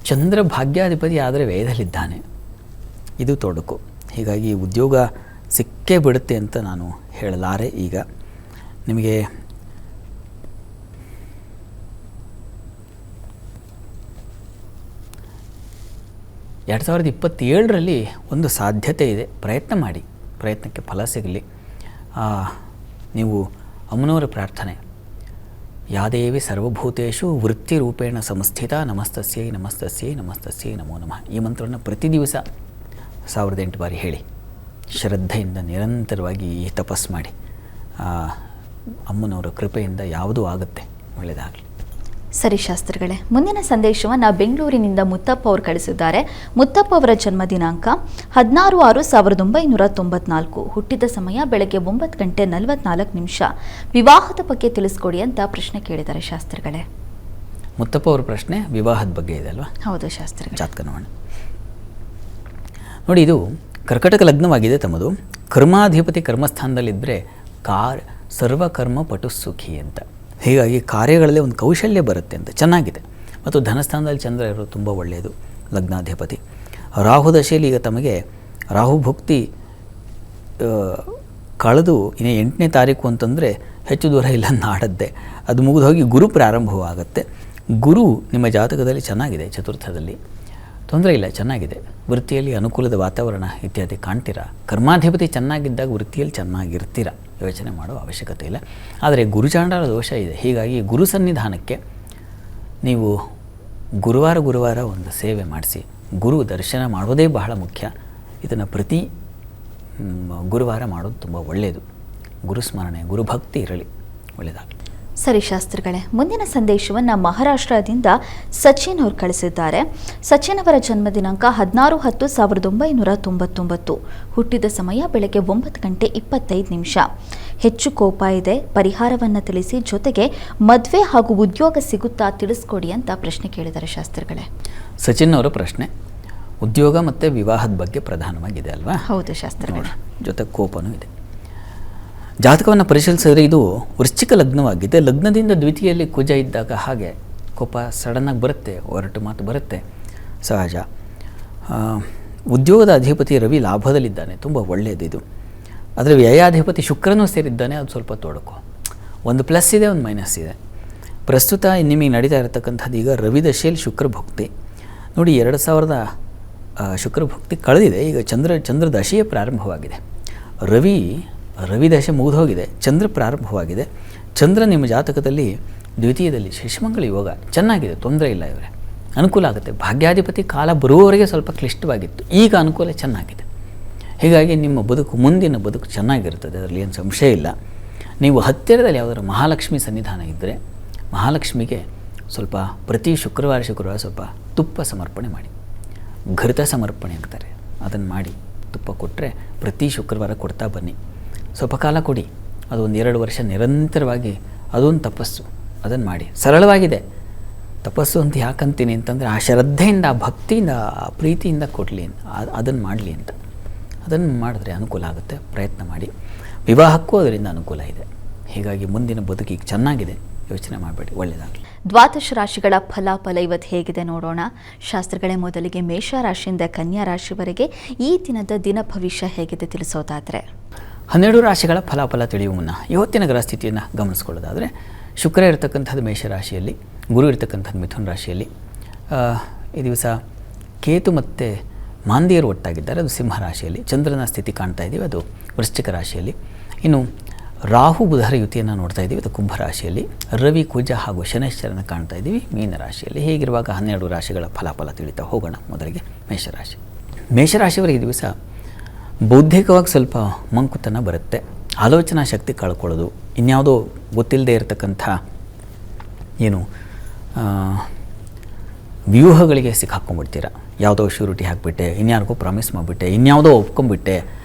ಚಂದ್ರ ಭಾಗ್ಯಾಧಿಪತಿ ಆದರೆ ವ್ಯಯದಲ್ಲಿದ್ದಾನೆ, ಇದು ತೊಡಕು. ಹೀಗಾಗಿ ಉದ್ಯೋಗ ಸಿಕ್ಕೇ ಬಿಡುತ್ತೆ ಅಂತ ನಾನು ಹೇಳಲಾರೆ. ಈಗ ನಿಮಗೆ ಎರಡು 2027ರಲ್ಲಿ ಒಂದು ಸಾಧ್ಯತೆ ಇದೆ. ಪ್ರಯತ್ನ ಮಾಡಿ, ಪ್ರಯತ್ನಕ್ಕೆ ಫಲ ಸಿಗಲಿ. ನೀವು ಅಮ್ಮನವರ ಪ್ರಾರ್ಥನೆ, ಯಾದೇವಿ ಸರ್ವಭೂತೇಷು ವೃತ್ತಿರೂಪೇಣ ಸಂಸ್ಥಿತ ನಮಸ್ತಸ್ಯೈ ನಮಸ್ತಸ್ಯೈ ನಮಸ್ತಸ್ಯೈ ನಮೋ ನಮಃ. ಈ ಮಂತ್ರವನ್ನು ಪ್ರತಿ ದಿವಸ 1008 ಬಾರಿ ಹೇಳಿ, ಶ್ರದ್ಧೆಯಿಂದ ನಿರಂತರವಾಗಿ ಈ ತಪಸ್ಸು ಮಾಡಿ. ಅಮ್ಮನವರ ಕೃಪೆಯಿಂದ ಯಾವುದೂ ಆಗುತ್ತೆ, ಒಳ್ಳೆಯದಾಗಲಿ. ಸರಿ ಶಾಸ್ತ್ರಿಗಳೇ, ಮುಂದಿನ ಸಂದೇಶವನ್ನು ಬೆಂಗಳೂರಿನಿಂದ ಮುತ್ತಪ್ಪ ಅವರು ಕಳಿಸಿದ್ದಾರೆ. ಮುತ್ತಪ್ಪ ಅವರ ಜನ್ಮ ದಿನಾಂಕ 16/6/1994, ಹುಟ್ಟಿದ ಸಮಯ ಬೆಳಗ್ಗೆ 9:44. ವಿವಾಹದ ಬಗ್ಗೆ ತಿಳಿಸ್ಕೊಡಿ ಅಂತ ಪ್ರಶ್ನೆ ಕೇಳಿದ್ದಾರೆ ಶಾಸ್ತ್ರಿಗಳೇ. ಮುತ್ತಪ್ಪ ಅವರ ಪ್ರಶ್ನೆ ವಿವಾಹದ ಬಗ್ಗೆ ಇದೆ ಅಲ್ವಾ? ಹೌದು ಶಾಸ್ತ್ರಿಗಳೇ. ಜಾತಕ ನೋಡೋಣ. ನೋಡಿ, ಇದು ಕರ್ಕಟಕ ಲಗ್ನವಾಗಿದೆ ತಮ್ಮದು. ಕರ್ಮಾಧಿಪತಿ ಕರ್ಮಸ್ಥಾನದಲ್ಲಿದ್ದರೆ ಸರ್ವಕರ್ಮ ಪಟು ಸುಖಿ ಅಂತ. ಹೀಗಾಗಿ ಕಾರ್ಯಗಳಲ್ಲಿ ಒಂದು ಕೌಶಲ್ಯ ಬರುತ್ತೆ ಅಂತ, ಚೆನ್ನಾಗಿದೆ. ಮತ್ತು ಧನಸ್ಥಾನದಲ್ಲಿ ಚಂದ್ರ ಇರೋದು ತುಂಬ ಒಳ್ಳೆಯದು, ಲಗ್ನಾಧಿಪತಿ. ರಾಹು ದಶೆಯಲ್ಲಿ ಈಗ ತಮಗೆ ರಾಹು ಭುಕ್ತಿ ಕಳೆದು ಇನ್ನು 8ನೇ ತಾರೀಕು ಅಂತಂದರೆ ಹೆಚ್ಚು ದೂರ ಇಲ್ಲ, ನಾಡದ್ದೇ ಅದು ಮುಗಿದು ಹೋಗಿ ಗುರು ಪ್ರಾರಂಭವಾಗುತ್ತೆ. ಗುರು ನಿಮ್ಮ ಜಾತಕದಲ್ಲಿ ಚೆನ್ನಾಗಿದೆ, ಚತುರ್ಥದಲ್ಲಿ ತೊಂದರೆ ಇಲ್ಲ, ಚೆನ್ನಾಗಿದೆ. ವೃತ್ತಿಯಲ್ಲಿ ಅನುಕೂಲದ ವಾತಾವರಣ ಇತ್ಯಾದಿ ಕಾಣ್ತೀರಾ. ಕರ್ಮಾಧಿಪತಿ ಚೆನ್ನಾಗಿದ್ದಾಗ ವೃತ್ತಿಯಲ್ಲಿ ಚೆನ್ನಾಗಿರ್ತೀರ, ಯೋಚನೆ ಮಾಡೋ ಅವಶ್ಯಕತೆ ಇಲ್ಲ. ಆದರೆ ಗುರುಚಾಂಡಾಲ ದೋಷ ಇದೆ. ಹೀಗಾಗಿ ಗುರು ಸನ್ನಿಧಾನಕ್ಕೆ ನೀವು ಗುರುವಾರ ಒಂದು ಸೇವೆ ಮಾಡಿಸಿ. ಗುರು ದರ್ಶನ ಮಾಡೋದೇ ಬಹಳ ಮುಖ್ಯ. ಇದನ್ನು ಪ್ರತಿ ಗುರುವಾರ ಮಾಡೋದು ತುಂಬ ಒಳ್ಳೆಯದು. ಗುರುಸ್ಮರಣೆ, ಗುರುಭಕ್ತಿ ಇರಲಿ, ಒಳ್ಳೆಯದಾಗಲಿ. ಸರಿ ಶಾಸ್ತ್ರಿಗಳೇ, ಮುಂದಿನ ಸಂದೇಶವನ್ನು ಮಹಾರಾಷ್ಟ್ರದಿಂದ ಸಚಿನ್ ಅವರು ಕಳಿಸಿದ್ದಾರೆ. ಸಚಿನ್ ಅವರ ಜನ್ಮ ದಿನಾಂಕ 16/10/1999, ಹುಟ್ಟಿದ ಸಮಯ ಬೆಳಗ್ಗೆ 9:25. ಹೆಚ್ಚು ಕೋಪ ಇದೆ, ಪರಿಹಾರವನ್ನು ತಿಳಿಸಿ. ಜೊತೆಗೆ ಮದುವೆ ಹಾಗೂ ಉದ್ಯೋಗ ಸಿಗುತ್ತಾ ತಿಳಿಸ್ಕೊಡಿ ಅಂತ ಪ್ರಶ್ನೆ ಕೇಳಿದ್ದಾರೆ ಶಾಸ್ತ್ರಿಗಳೇ. ಸಚಿನ್ ಅವರ ಪ್ರಶ್ನೆ ಉದ್ಯೋಗ ಮತ್ತು ವಿವಾಹದ ಬಗ್ಗೆ ಪ್ರಧಾನವಾಗಿದೆ ಅಲ್ವಾ? ಹೌದು ಶಾಸ್ತ್ರಿಗಳೇ. ಜೊತೆ ಕೋಪನೂ ಇದೆ. ಜಾತಕವನ್ನು ಪರಿಶೀಲಿಸಿದ್ರೆ ಇದು ವೃಶ್ಚಿಕ ಲಗ್ನವಾಗಿದೆ. ಲಗ್ನದಿಂದ ದ್ವಿತೀಯಲ್ಲಿ ಕುಜ ಇದ್ದಾಗ ಹಾಗೆ ಕೋಪ ಸಡನ್ನಾಗಿ ಬರುತ್ತೆ, ಹೊರಟು ಮಾತು ಬರುತ್ತೆ, ಸಹಜ. ಉದ್ಯೋಗದ ಅಧಿಪತಿ ರವಿ ಲಾಭದಲ್ಲಿದ್ದಾನೆ, ತುಂಬ ಒಳ್ಳೆಯದು ಇದು. ಆದರೆ ವ್ಯಯಾಧಿಪತಿ ಶುಕ್ರನೂ ಸೇರಿದ್ದಾನೆ, ಅದು ಸ್ವಲ್ಪ ತೊಡಕು. ಒಂದು ಪ್ಲಸ್ ಇದೆ, ಒಂದು ಮೈನಸ್ ಇದೆ. ಪ್ರಸ್ತುತ ನಿಮಗೆ ನಡೀತಾ ಇರತಕ್ಕಂಥದ್ದು ಈಗ ರವಿ ದಶೆಯಲ್ಲಿ ಶುಕ್ರ ಭಕ್ತಿ ನೋಡಿ. 2000 ಶುಕ್ರ ಭಕ್ತಿ ಕಳೆದಿದೆ. ಈಗ ಚಂದ್ರ ದಶೆಯೇ ಪ್ರಾರಂಭವಾಗಿದೆ. ರವಿ ದಶೆ ಮುಗಿದು ಹೋಗಿದೆ, ಚಂದ್ರ ಪ್ರಾರಂಭವಾಗಿದೆ. ಚಂದ್ರ ನಿಮ್ಮ ಜಾತಕದಲ್ಲಿ ದ್ವಿತೀಯದಲ್ಲಿ ಶಶಿಮಂಗಳ ಯೋಗ ಚೆನ್ನಾಗಿದೆ, ತೊಂದರೆ ಇಲ್ಲ. ಇವರೇ ಅನುಕೂಲ ಆಗುತ್ತೆ. ಭಾಗ್ಯಾಧಿಪತಿ ಕಾಲ ಬರುವವರೆಗೆ ಸ್ವಲ್ಪ ಕ್ಲಿಷ್ಟವಾಗಿತ್ತು, ಈಗ ಅನುಕೂಲ ಚೆನ್ನಾಗಿದೆ. ಹೀಗಾಗಿ ನಿಮ್ಮ ಮುಂದಿನ ಬದುಕು ಚೆನ್ನಾಗಿರ್ತದೆ, ಅದರಲ್ಲಿ ಏನು ಸಂಶಯ ಇಲ್ಲ. ನೀವು ಹತ್ತಿರದಲ್ಲಿ ಯಾವುದಾದ್ರು ಮಹಾಲಕ್ಷ್ಮಿ ಸನ್ನಿಧಾನ ಇದ್ದರೆ ಮಹಾಲಕ್ಷ್ಮಿಗೆ ಸ್ವಲ್ಪ ಪ್ರತಿ ಶುಕ್ರವಾರ ಸ್ವಲ್ಪ ತುಪ್ಪ ಸಮರ್ಪಣೆ ಮಾಡಿ. ಘೃತ ಸಮರ್ಪಣೆ ಅಂತಾರೆ, ಅದನ್ನು ಮಾಡಿ ತುಪ್ಪ ಕೊಟ್ಟರೆ ಪ್ರತಿ ಶುಕ್ರವಾರ ಕೊಡ್ತಾ ಬನ್ನಿ. ಸ್ವಲ್ಪ ಕಾಲ ಕೊಡಿ, ಅದು 1-2 ವರ್ಷ ನಿರಂತರವಾಗಿ ಅದೊಂದು ತಪಸ್ಸು, ಅದನ್ನು ಮಾಡಿ. ಸರಳವಾಗಿದೆ ತಪಸ್ಸು ಅಂತ ಯಾಕಂತೀನಿ ಅಂತಂದರೆ ಆ ಶ್ರದ್ಧೆಯಿಂದ, ಆ ಭಕ್ತಿಯಿಂದ, ಆ ಪ್ರೀತಿಯಿಂದ ಕೊಡಲಿ, ಅದನ್ನು ಮಾಡಲಿ ಅಂತ. ಅದನ್ನು ಮಾಡಿದ್ರೆ ಅನುಕೂಲ ಆಗುತ್ತೆ. ಪ್ರಯತ್ನ ಮಾಡಿ. ವಿವಾಹಕ್ಕೂ ಅದರಿಂದ ಅನುಕೂಲ ಇದೆ. ಹೀಗಾಗಿ ಮುಂದಿನ ಬದುಕಿಗೆ ಚೆನ್ನಾಗಿದೆ, ಯೋಚನೆ ಮಾಡಬೇಡಿ, ಒಳ್ಳೆಯದಾಗಲಿ. ದ್ವಾದಶ ರಾಶಿಗಳ ಫಲಾಫಲ ಇವತ್ತು ಹೇಗಿದೆ ನೋಡೋಣ. ಶಾಸ್ತ್ರಗಳೇ, ಮೊದಲಿಗೆ ಮೇಷ ರಾಶಿಯಿಂದ ಕನ್ಯಾ ರಾಶಿವರೆಗೆ ಈ ದಿನದ ದಿನ ಭವಿಷ್ಯ ಹೇಗಿದೆ ತಿಳಿಸೋದಾದರೆ, 12 ರಾಶಿಗಳ ಫಲಾಫಲ ತಿಳಿಯುವ ಮುನ್ನ ಇವತ್ತಿನ ಗ್ರಹ ಸ್ಥಿತಿಯನ್ನು ಗಮನಿಸ್ಕೊಳ್ಳೋದಾದರೆ, ಶುಕ್ರ ಇರತಕ್ಕಂಥದ್ದು ಮೇಷರಾಶಿಯಲ್ಲಿ, ಗುರು ಇರತಕ್ಕಂಥದ್ದು ಮಿಥುನ ರಾಶಿಯಲ್ಲಿ. ಈ ದಿವಸ ಕೇತು ಮತ್ತು ಮಾಂದಿಯರು ಒಟ್ಟಾಗಿದ್ದಾರೆ, ಅದು ಸಿಂಹ ರಾಶಿಯಲ್ಲಿ. ಚಂದ್ರನ ಸ್ಥಿತಿ ಕಾಣ್ತಾ ಇದ್ದೀವಿ, ಅದು ವೃಶ್ಚಿಕ ರಾಶಿಯಲ್ಲಿ. ಇನ್ನು ರಾಹು ಬುಧರ ಯುತಿಯನ್ನು ನೋಡ್ತಾ ಇದ್ದೀವಿ, ಅದು ಕುಂಭ ರಾಶಿಯಲ್ಲಿ. ರವಿ ಕುಜ ಹಾಗೂ ಶನೈಶ್ಚರನ ಕಾಣ್ತಾ ಇದ್ದೀವಿ, ಮೀನ ರಾಶಿಯಲ್ಲಿ. ಹೀಗಿರುವಾಗ 12 ರಾಶಿಗಳ ಫಲಾಫಲ ತಿಳಿತಾ ಹೋಗೋಣ. ಮೊದಲಿಗೆ ಮೇಷರಾಶಿ. ಮೇಷರಾಶಿಯವರಿಗೆ ಈ ದಿವಸ ಬೌದ್ಧಿಕವಾಗಿ ಸ್ವಲ್ಪ ಮಂಕುತನ ಬರುತ್ತೆ, ಆಲೋಚನಾ ಶಕ್ತಿ ಕಳ್ಕೊಳ್ಳೋದು, ಇನ್ಯಾವುದೋ ಗೊತ್ತಿಲ್ಲದೆ ಇರತಕ್ಕಂಥ ವ್ಯೂಹಗಳಿಗೆ ಸಿಕ್ಕಾಕೊಂಡ್ಬಿಡ್ತೀರ. ಯಾವುದೋ ಶ್ಯೂರಿಟಿ ಹಾಕಿಬಿಟ್ಟೆ, ಇನ್ಯಾರಿಗೋ ಪ್ರಾಮಿಸ್ ಮಾಡಿಬಿಟ್ಟೆ, ಇನ್ಯಾವುದೋ ಒಪ್ಕೊಂಡ್ಬಿಟ್ಟೆ,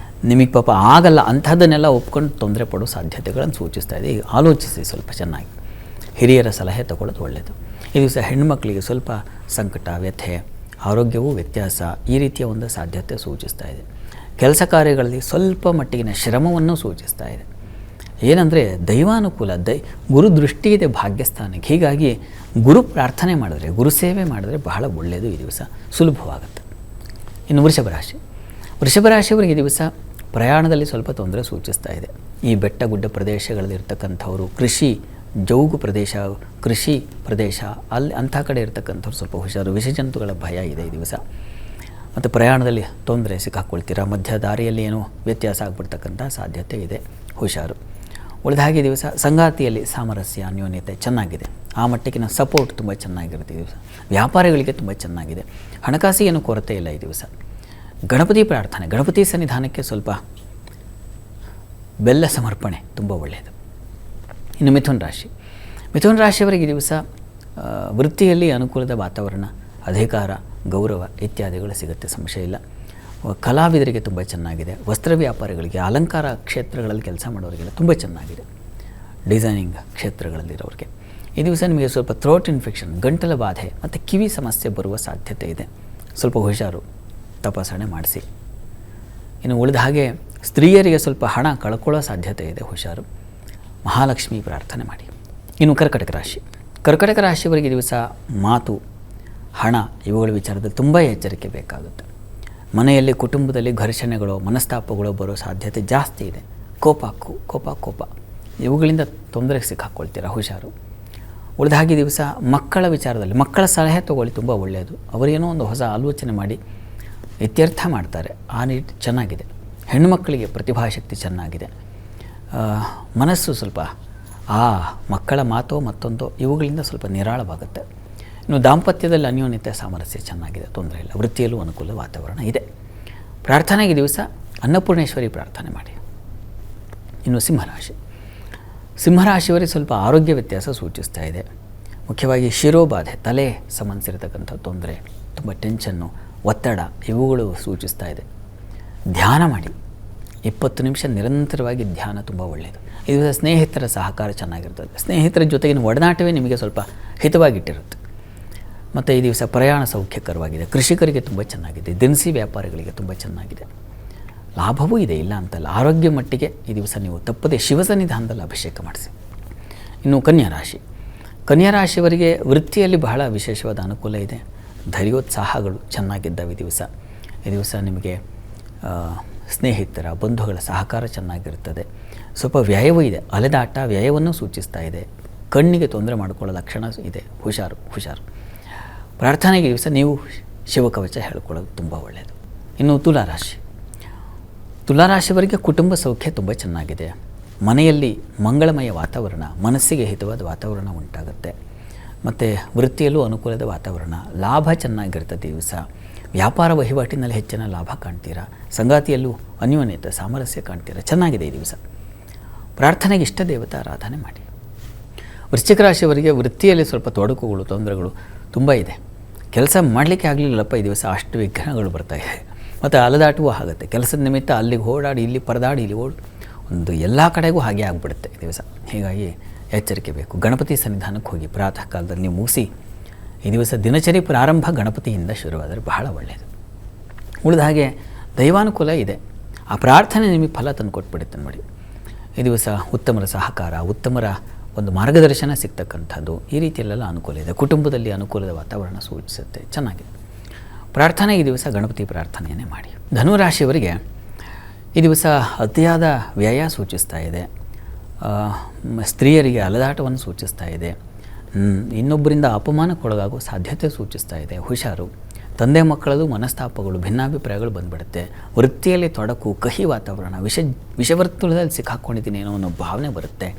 ನಿಮಗೆ ಪಾಪ ಆಗಲ್ಲ, ಅಂಥದ್ದನ್ನೆಲ್ಲ ಒಪ್ಕೊಂಡು ತೊಂದರೆ ಪಡೋ ಸಾಧ್ಯತೆಗಳನ್ನು ಸೂಚಿಸ್ತಾ ಇದೆ. ಈಗ ಆಲೋಚಿಸಿ ಸ್ವಲ್ಪ ಚೆನ್ನಾಗಿ. ಹಿರಿಯರ ಸಲಹೆ ತಗೊಳ್ಳೋದು ಒಳ್ಳೆಯದು. ಈ ದಿವಸ ಹೆಣ್ಣುಮಕ್ಕಳಿಗೆ ಸ್ವಲ್ಪ ಸಂಕಟ, ವ್ಯಥೆ, ಆರೋಗ್ಯವೂ ವ್ಯತ್ಯಾಸ, ಈ ರೀತಿಯ ಒಂದು ಸಾಧ್ಯತೆ ಸೂಚಿಸ್ತಾ ಇದೆ. ಕೆಲಸ ಕಾರ್ಯಗಳಲ್ಲಿ ಸ್ವಲ್ಪ ಮಟ್ಟಿಗಿನ ಶ್ರಮವನ್ನು ಸೂಚಿಸ್ತಾ ಇದೆ. ಏನಂದರೆ ದೈವಾನುಕೂಲ ಗುರು ದೃಷ್ಟಿ ಇದೆ ಭಾಗ್ಯಸ್ಥಾನಕ್ಕೆ. ಹೀಗಾಗಿ ಗುರು ಪ್ರಾರ್ಥನೆ ಮಾಡಿದ್ರೆ, ಗುರು ಸೇವೆ ಮಾಡಿದ್ರೆ ಬಹಳ ಒಳ್ಳೆಯದು. ಈ ದಿವಸ ಸುಲಭವಾಗುತ್ತೆ. ಇನ್ನು ವೃಷಭ ರಾಶಿಯವರಿಗೆ ಈ ದಿವಸ ಪ್ರಯಾಣದಲ್ಲಿ ಸ್ವಲ್ಪ ತೊಂದರೆ ಸೂಚಿಸ್ತಾ ಇದೆ. ಈ ಬೆಟ್ಟ ಗುಡ್ಡ ಪ್ರದೇಶಗಳಲ್ಲಿ ಇರ್ತಕ್ಕಂಥವರು, ಜೌಗು ಪ್ರದೇಶ, ಕೃಷಿ ಪ್ರದೇಶ, ಅಲ್ಲಿ ಅಂಥ ಕಡೆ ಇರ್ತಕ್ಕಂಥವ್ರು ಸ್ವಲ್ಪ ಹುಷಾರು. ವಿಷಜಂತುಗಳ ಭಯ ಇದೆ ಈ ದಿವಸ. ಮತ್ತು ಪ್ರಯಾಣದಲ್ಲಿ ತೊಂದರೆ ಸಿಕ್ಕಾಕ್ಕೊಳ್ತೀರಾ. ಮಧ್ಯ ದಾರಿಯಲ್ಲಿ ಏನೋ ವ್ಯತ್ಯಾಸ ಆಗ್ಬಿಡ್ತಕ್ಕಂಥ ಸಾಧ್ಯತೆ ಇದೆ, ಹುಷಾರು. ಉಳಿದ ಹಾಗೆ ದಿವಸ ಸಂಗಾತಿಯಲ್ಲಿ ಸಾಮರಸ್ಯ, ಅನ್ಯೋನ್ಯತೆ ಚೆನ್ನಾಗಿದೆ. ಆ ಮಟ್ಟಿಗಿನ ಸಪೋರ್ಟ್ ತುಂಬ ಚೆನ್ನಾಗಿರುತ್ತೆ ಈ ದಿವಸ. ವ್ಯಾಪಾರಿಗಳಿಗೆ ತುಂಬ ಚೆನ್ನಾಗಿದೆ. ಹಣಕಾಸಿಗೇನು ಕೊರತೆ ಇಲ್ಲ ಈ ದಿವಸ. ಗಣಪತಿ ಪ್ರಾರ್ಥನೆ, ಗಣಪತಿ ಸನ್ನಿಧಾನಕ್ಕೆ ಸ್ವಲ್ಪ ಬೆಲ್ಲ ಸಮರ್ಪಣೆ ತುಂಬ ಒಳ್ಳೆಯದು. ಇನ್ನು ಮಿಥುನ ರಾಶಿಯವರಿಗೆ ಈ ದಿವಸ ವೃತ್ತಿಯಲ್ಲಿ ಅನುಕೂಲದ ವಾತಾವರಣ, ಅಧಿಕಾರ, ಗೌರವ ಇತ್ಯಾದಿಗಳು ಸಿಗುತ್ತೆ, ಸಂಶಯ ಇಲ್ಲ. ಕಲಾವಿದರಿಗೆ ತುಂಬ ಚೆನ್ನಾಗಿದೆ. ವಸ್ತ್ರ ವ್ಯಾಪಾರಿಗಳಿಗೆ, ಅಲಂಕಾರ ಕ್ಷೇತ್ರಗಳಲ್ಲಿ ಕೆಲಸ ಮಾಡೋರಿಗೆಲ್ಲ ತುಂಬ ಚೆನ್ನಾಗಿದೆ. ಡಿಸೈನಿಂಗ್ ಕ್ಷೇತ್ರಗಳಲ್ಲಿರೋರಿಗೆ ಈ ದಿವಸ ನಿಮಗೆ ಸ್ವಲ್ಪ ಥ್ರೋಟ್ ಇನ್ಫೆಕ್ಷನ್, ಗಂಟಲ ಬಾಧೆ ಮತ್ತು ಕಿವಿ ಸಮಸ್ಯೆ ಬರುವ ಸಾಧ್ಯತೆ ಇದೆ. ಸ್ವಲ್ಪ ಹುಷಾರು, ತಪಾಸಣೆ ಮಾಡಿಸಿ. ಇನ್ನು ಉಳಿದ ಹಾಗೆ ಸ್ತ್ರೀಯರಿಗೆ ಸ್ವಲ್ಪ ಹಣ ಕಳ್ಕೊಳ್ಳೋ ಸಾಧ್ಯತೆ ಇದೆ, ಹುಷಾರು. ಮಹಾಲಕ್ಷ್ಮಿ ಪ್ರಾರ್ಥನೆ ಮಾಡಿ. ಇನ್ನು ಕರ್ಕಟಕ ರಾಶಿಯವರಿಗೆ ದಿವಸ ಮಾತು, ಹಣ ಇವುಗಳ ವಿಚಾರದಲ್ಲಿ ತುಂಬ ಎಚ್ಚರಿಕೆ ಬೇಕಾಗುತ್ತೆ. ಮನೆಯಲ್ಲಿ, ಕುಟುಂಬದಲ್ಲಿ ಘರ್ಷಣೆಗಳು, ಮನಸ್ತಾಪಗಳು ಬರೋ ಸಾಧ್ಯತೆ ಜಾಸ್ತಿ ಇದೆ. ಕೋಪ ಇವುಗಳಿಂದ ತೊಂದರೆಗೆ ಸಿಕ್ಕಾಕ್ಕೊಳ್ತೀರಾ, ಹುಷಾರು. ಉಳಿದ ಹಾಗೆ ದಿವಸ ಮಕ್ಕಳ ವಿಚಾರದಲ್ಲಿ ಮಕ್ಕಳ ಸಲಹೆ ತೊಗೊಳ್ಳಿ, ತುಂಬ ಒಳ್ಳೆಯದು. ಅವರೇನೋ ಒಂದು ಹೊಸ ಆಲೋಚನೆ ಮಾಡಿ ಇತ್ಯರ್ಥ ಮಾಡ್ತಾರೆ, ಆ ನಿಟ್ಟು ಚೆನ್ನಾಗಿದೆ. ಹೆಣ್ಣುಮಕ್ಕಳಿಗೆ ಪ್ರತಿಭಾಶಕ್ತಿ ಚೆನ್ನಾಗಿದೆ. ಮನಸ್ಸು ಸ್ವಲ್ಪ ಮಕ್ಕಳ ಮಾತೋ ಮತ್ತೊಂದೋ ಇವುಗಳಿಂದ ಸ್ವಲ್ಪ ನಿರಾಳವಾಗುತ್ತೆ. ಇನ್ನು ದಾಂಪತ್ಯದಲ್ಲಿ ಅನ್ಯೋನ್ಯತೆ, ಸಾಮರಸ್ಯ ಚೆನ್ನಾಗಿದೆ, ತೊಂದರೆ ಇಲ್ಲ. ವೃತ್ತಿಯಲ್ಲೂ ಅನುಕೂಲ ವಾತಾವರಣ ಇದೆ. ಪ್ರಾರ್ಥನೆಗೆ ದಿವಸ ಅನ್ನಪೂರ್ಣೇಶ್ವರಿ ಪ್ರಾರ್ಥನೆ ಮಾಡಿ. ಇನ್ನು ಸಿಂಹರಾಶಿಯವರಿಗೆ ಸ್ವಲ್ಪ ಆರೋಗ್ಯ ವ್ಯತ್ಯಾಸ ಸೂಚಿಸ್ತಾ ಇದೆ. ಮುಖ್ಯವಾಗಿ ಶಿರೋಬಾಧೆ, ತಲೆ ಸಂಬಂಧಿಸಿರತಕ್ಕಂಥ ತೊಂದರೆ, ತುಂಬ ಟೆನ್ಷನ್ನು, ಒತ್ತಡ ಇವುಗಳು ಸೂಚಿಸ್ತಾ ಇದೆ. ಧ್ಯಾನ ಮಾಡಿ. 20 ನಿಮಿಷ ನಿರಂತರವಾಗಿ ಧ್ಯಾನ ತುಂಬ ಒಳ್ಳೆಯದು. ಈ ದಿವಸ ಸ್ನೇಹಿತರ ಸಹಕಾರ ಚೆನ್ನಾಗಿರ್ತದೆ. ಸ್ನೇಹಿತರ ಜೊತೆಗಿನ ಒಡನಾಟವೇ ನಿಮಗೆ ಸ್ವಲ್ಪ ಹಿತವಾಗಿಟ್ಟಿರುತ್ತೆ. ಮತ್ತು ಈ ದಿವಸ ಪ್ರಯಾಣ ಸೌಖ್ಯಕರವಾಗಿದೆ. ಕೃಷಿಕರಿಗೆ ತುಂಬ ಚೆನ್ನಾಗಿದೆ. ದಿನಸಿ ವ್ಯಾಪಾರಿಗಳಿಗೆ ತುಂಬ ಚೆನ್ನಾಗಿದೆ. ಲಾಭವೂ ಇದೆ, ಇಲ್ಲ ಅಂತಲ್ಲ. ಆರೋಗ್ಯ ಮಟ್ಟಿಗೆ ಈ ದಿವಸ ನೀವು ತಪ್ಪದೆ ಶಿವಸನ್ನಿಧಾನದಲ್ಲಿ ಅಭಿಷೇಕ ಮಾಡಿಸಿ. ಇನ್ನು ಕನ್ಯಾ ರಾಶಿಯವರಿಗೆ ವೃತ್ತಿಯಲ್ಲಿ ಬಹಳ ವಿಶೇಷವಾದ ಅನುಕೂಲ ಇದೆ. ಧೈರ್ಯೋತ್ಸಾಹಗಳು ಚೆನ್ನಾಗಿದ್ದಾವೆ ಈ ದಿವಸ ನಿಮಗೆ ಸ್ನೇಹಿತರ, ಬಂಧುಗಳ ಸಹಕಾರ ಚೆನ್ನಾಗಿರ್ತದೆ. ಸ್ವಲ್ಪ ವ್ಯಯವೂ ಇದೆ. ಅಲೆದಾಟ ವ್ಯಯವನ್ನು ಸೂಚಿಸ್ತಾ ಇದೆ. ಕಣ್ಣಿಗೆ ತೊಂದರೆ ಮಾಡಿಕೊಳ್ಳೋ ಲಕ್ಷಣ ಇದೆ, ಹುಷಾರು. ಪ್ರಾರ್ಥನೆಗೆ ದಿವಸ ನೀವು ಶಿವಕವಚ ಹೇಳ್ಕೊಳ್ಳೋದು ತುಂಬ ಒಳ್ಳೆಯದು. ಇನ್ನು ತುಲಾರಾಶಿಯವರಿಗೆ ಕುಟುಂಬ ಸೌಖ್ಯ ತುಂಬ ಚೆನ್ನಾಗಿದೆ. ಮನೆಯಲ್ಲಿ ಮಂಗಳಮಯ ವಾತಾವರಣ, ಮನಸ್ಸಿಗೆ ಹಿತವಾದ ವಾತಾವರಣ ಉಂಟಾಗುತ್ತೆ. ಮತ್ತು ವೃತ್ತಿಯಲ್ಲೂ ಅನುಕೂಲದ ವಾತಾವರಣ, ಲಾಭ ಚೆನ್ನಾಗಿರ್ತದೆ ಈ ದಿವಸ. ವ್ಯಾಪಾರ ವಹಿವಾಟಿನಲ್ಲಿ ಹೆಚ್ಚಿನ ಲಾಭ ಕಾಣ್ತೀರಾ. ಸಂಗಾತಿಯಲ್ಲೂ ಅನ್ಯೋನ್ಯತೆ, ಸಾಮರಸ್ಯ ಕಾಣ್ತೀರಾ. ಚೆನ್ನಾಗಿದೆ ಈ ದಿವಸ. ಪ್ರಾರ್ಥನೆಗೆ ಇಷ್ಟ ದೇವತಾ ಆರಾಧನೆ ಮಾಡಿ. ವೃಶ್ಚಿಕ ರಾಶಿಯವರಿಗೆ ವೃತ್ತಿಯಲ್ಲಿ ಸ್ವಲ್ಪ ತೊಡಕುಗಳು, ತೊಂದರೆಗಳು ತುಂಬ ಇದೆ. ಕೆಲಸ ಮಾಡಲಿಕ್ಕೆ ಆಗಲಿಲ್ಲಪ್ಪ ಈ ದಿವಸ, ಅಷ್ಟು ವಿಘ್ನಗಳು ಬರ್ತಾಯಿದೆ. ಮತ್ತು ಅಲೆದಾಟವೂ ಆಗುತ್ತೆ. ಕೆಲಸದ ನಿಮಿತ್ತ ಅಲ್ಲಿಗೆ ಓಡಾಡಿ, ಇಲ್ಲಿ ಪರದಾಡಿ, ಇಲ್ಲಿ ಒಂದು ಎಲ್ಲ ಕಡೆಗೂ ಹಾಗೆ ಆಗಿಬಿಡುತ್ತೆ ಈ ದಿವಸ. ಹೀಗಾಗಿ ಎಚ್ಚರಿಕೆ ಬೇಕು. ಗಣಪತಿ ಸನ್ನಿಧಾನಕ್ಕೆ ಹೋಗಿ ಪ್ರಾತಃ ಕಾಲದಲ್ಲಿ ನೀವು ಮುಗಿಸಿ ಈ ದಿವಸ ದಿನಚರಿ ಪ್ರಾರಂಭ ಗಣಪತಿಯಿಂದ ಶುರುವಾದರೆ ಬಹಳ ಒಳ್ಳೆಯದು. ಉಳಿದ ಹಾಗೆ ದೈವಾನುಕೂಲ ಇದೆ. ಆ ಪ್ರಾರ್ಥನೆ ನಿಮಗೆ ಫಲ ತಂದು ಕೊಟ್ಬಿಡುತ್ತೆ ನೋಡಿ. ಈ ದಿವಸ ಉತ್ತಮರ ಸಹಕಾರ, ಉತ್ತಮರ ಒಂದು ಮಾರ್ಗದರ್ಶನ ಸಿಗ್ತಕ್ಕಂಥದ್ದು, ಈ ರೀತಿಯಲ್ಲೆಲ್ಲ ಅನುಕೂಲ ಇದೆ. ಕುಟುಂಬದಲ್ಲಿ ಅನುಕೂಲದ ವಾತಾವರಣ ಸೂಚಿಸುತ್ತೆ, ಚೆನ್ನಾಗಿದೆ. ಪ್ರಾರ್ಥನೆ ಈ ದಿವಸ ಗಣಪತಿ ಪ್ರಾರ್ಥನೆಯನ್ನೇ ಮಾಡಿ. ಧನುರಾಶಿಯವರಿಗೆ ಈ ದಿವಸ ಅತಿಯಾದ ವ್ಯಯ ಸೂಚಿಸ್ತಾ ಇದೆ. ಸ್ತ್ರೀಯರಿಗೆ ಅಲೆದಾಟವನ್ನು ಸೂಚಿಸ್ತಾ ಇದೆ. ಇನ್ನೊಬ್ಬರಿಂದ ಅಪಮಾನಕ್ಕೊಳಗಾಗುವ ಸಾಧ್ಯತೆ ಸೂಚಿಸ್ತಾ ಇದೆ, ಹುಷಾರು. ತಂದೆ ಮಕ್ಕಳದು ಮನಸ್ತಾಪಗಳು, ಭಿನ್ನಾಭಿಪ್ರಾಯಗಳು ಬಂದುಬಿಡುತ್ತೆ. ವೃತ್ತಿಯಲ್ಲಿ ತೊಡಕು, ಕಹಿ ವಾತಾವರಣ, ವಿಷವರ್ತುಲದಲ್ಲಿ ಸಿಕ್ಕಾಕ್ಕೊಂಡಿದ್ದೀನಿ ಏನೋ ಅನ್ನೋ ಭಾವನೆ ಬರುತ್ತೆ.